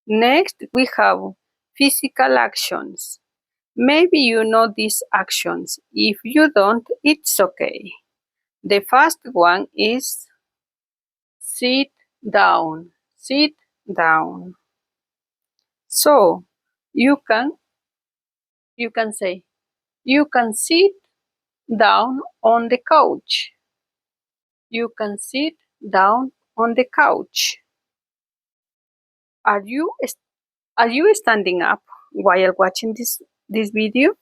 Next, we have physical actions. Maybe you know these actions. If you don't, it's okay. The first one is sit down. Sit down. So you can say you can sit down on the couch. You can sit down on the couch. Are you standing up while watching this video?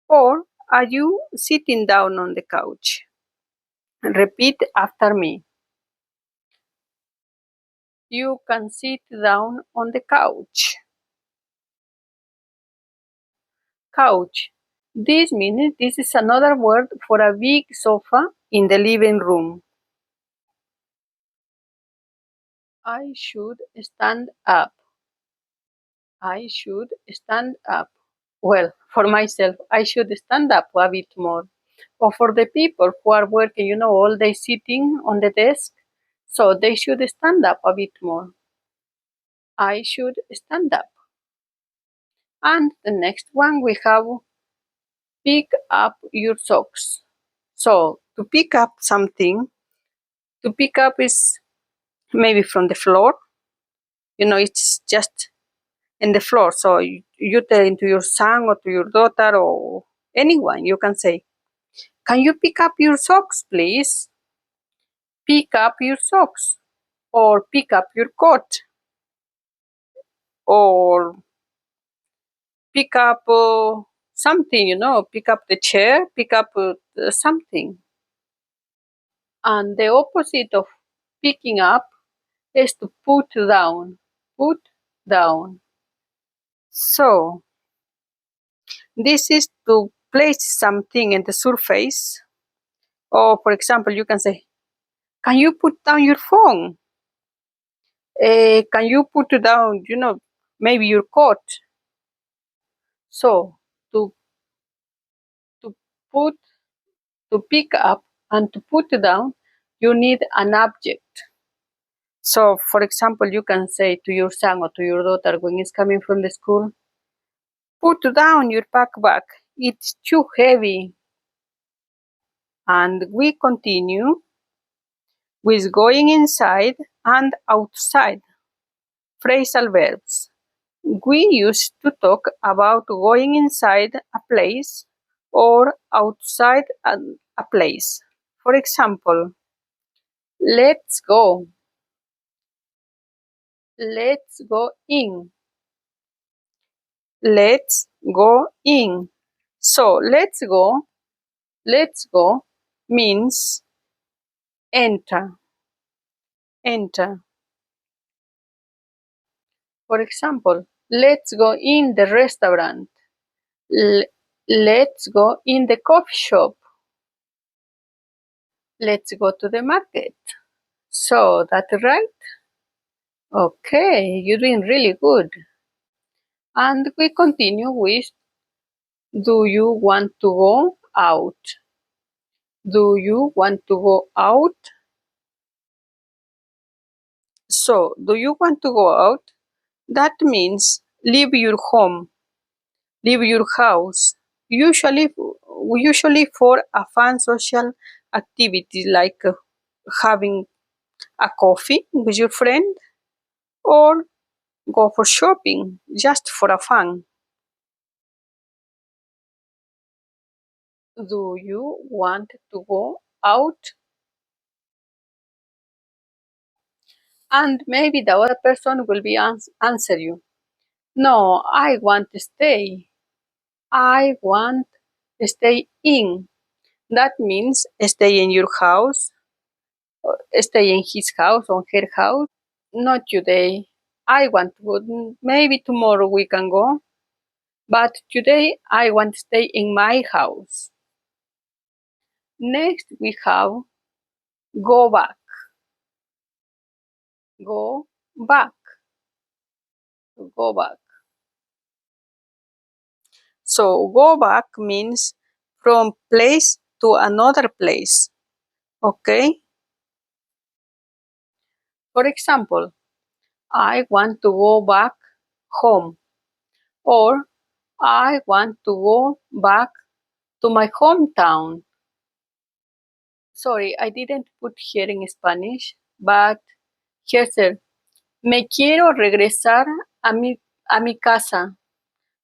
Or are you sitting down on the couch? Repeat after me. You can sit down on the couch. Couch. This means this is another word for a big sofa in the living room. I should stand up. I should stand up. Well, for myself, I should stand up a bit more. Or for the people who are working, all day sitting on the desk, so they should stand up a bit more. I should stand up. And the next one we have pick up your socks. So to pick up something, to pick up is maybe from the floor. It's just in the floor. So you tell it to your son or to your daughter or anyone. You can say, can you pick up your socks, please? Pick up your socks. Or pick up your coat. Or pick up something, pick up the chair, pick up something. And the opposite of picking up is to put down. Put down. So, this is to place something in the surface. Or, for example, you can say, can you put down your phone? Can you put down, maybe your coat? So, to put, to pick up and to put down, you need an object. So, for example, you can say to your son or to your daughter when he's coming from the school, put down your backpack, it's too heavy. And we continue with going inside and outside. Phrasal verbs. We used to talk about going inside a place or outside a place. For example, let's go. Let's go in. Let's go in. So let's go means enter. Enter. For example, let's go in the restaurant. Let's go in the coffee shop. Let's go to the market. So, that's right? Okay, you're doing really good. And we continue with, do you want to go out? Do you want to go out? So, do you want to go out? That means leave your home, leave your house, usually for a fun social activity like having a coffee with your friend or go for shopping just for a fun. Do you want to go out? And maybe the other person will be answer you. No, I want to stay. I want to stay in. That means stay in your house, or stay in his house or her house. Not today. I want to go. Maybe tomorrow we can go. But today I want to stay in my house. Next we have go back. Go back. Go back. So go back means from place to another place. Okay? For example, I want to go back home. Or I want to go back to my hometown. Sorry, I didn't put here in Spanish, but here's it. Me quiero regresar a mi casa.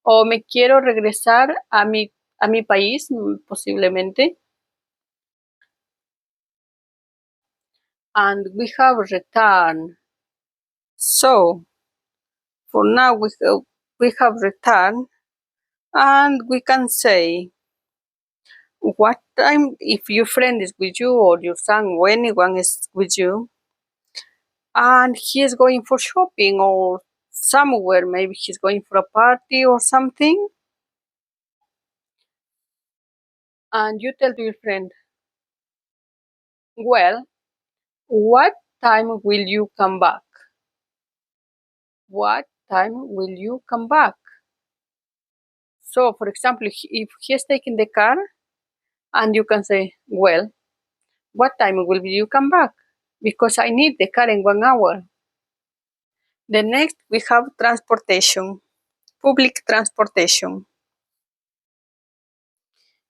O me quiero regresar a mi país, posiblemente. And we have return. So, for now we have return, and we can say what time, if your friend is with you or your son or anyone is with you, and he is going for shopping or somewhere, maybe he's going for a party or something, and you tell to your friend, well, what time will you come back? What time will you come back? So, for example, if he is taking the car, and you can say, well, what time will you come back? Because I need the car in 1 hour. The next, we have transportation, public transportation.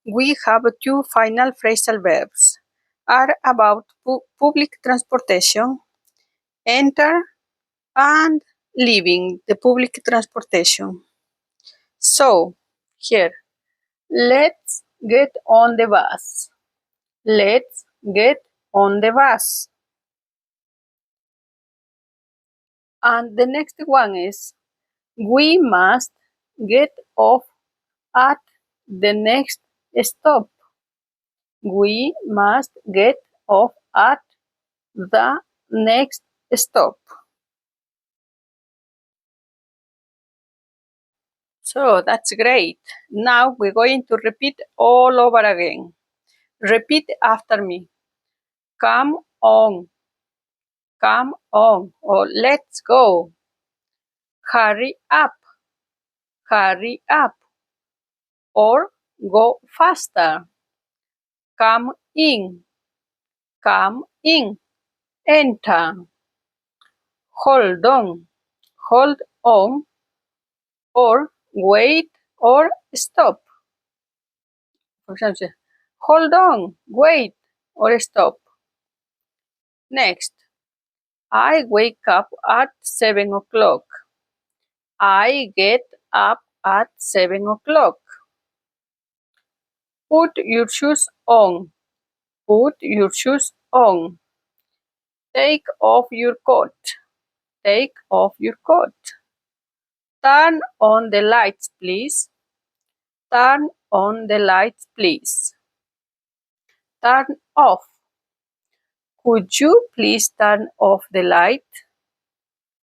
We have two final phrasal verbs are about public transportation, enter and leaving the public transportation. So, here, let's get on the bus. Let's get on the bus. And the next one is, we must get off at the next stop. We must get off at the next stop. So that's great. Now we're going to repeat all over again. Repeat after me. Come on. Come on. Or let's go. Hurry up. Hurry up. Or go faster. Come in. Come in. Enter. Hold on. Hold on. Or wait or stop. For example, hold on, wait, or stop. Next, I wake up at 7 o'clock. I get up at 7 o'clock. Put your shoes on. Put your shoes on. Take off your coat. Take off your coat. Turn on the lights, please. Turn on the lights, please. Turn off. Could you please turn off the light?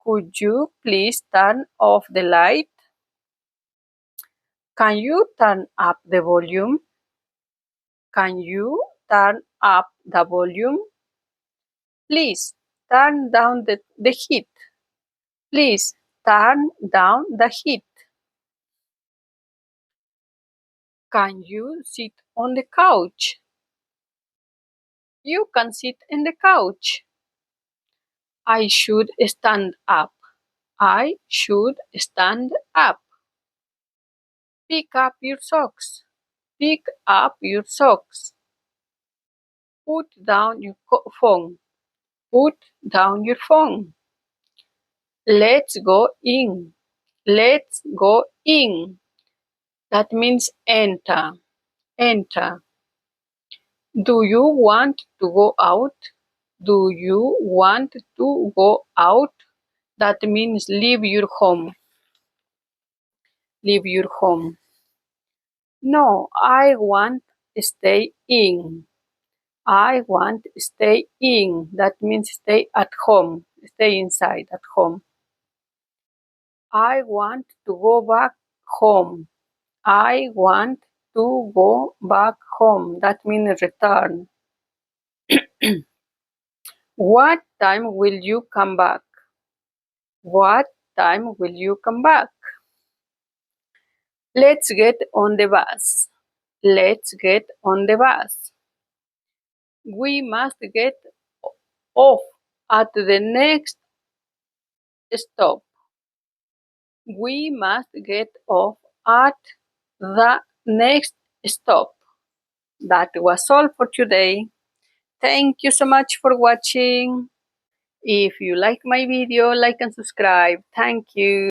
Could you please turn off the light? Can you turn up the volume? Can you turn up the volume? Please turn down the heat. Please turn down the heat. Can you sit on the couch? You can sit in the couch. I should stand up. I should stand up. Pick up your socks. Pick up your socks. Put down your phone. Put down your phone. Let's go in. Let's go in. That means enter. Enter. Do you want to go out? Do you want to go out? That means leave your home. Leave your home. No, I want to stay in. I want to stay in. That means stay at home. Stay inside at home. I want to go back home. I want to go back home. That means return. What time will you come back? What time will you come back? Let's get on the bus. Let's get on the bus. We must get off at the next stop. We must get off at the next stop. That was all for today. Thank you so much for watching. If you like my video, like and subscribe. Thank you.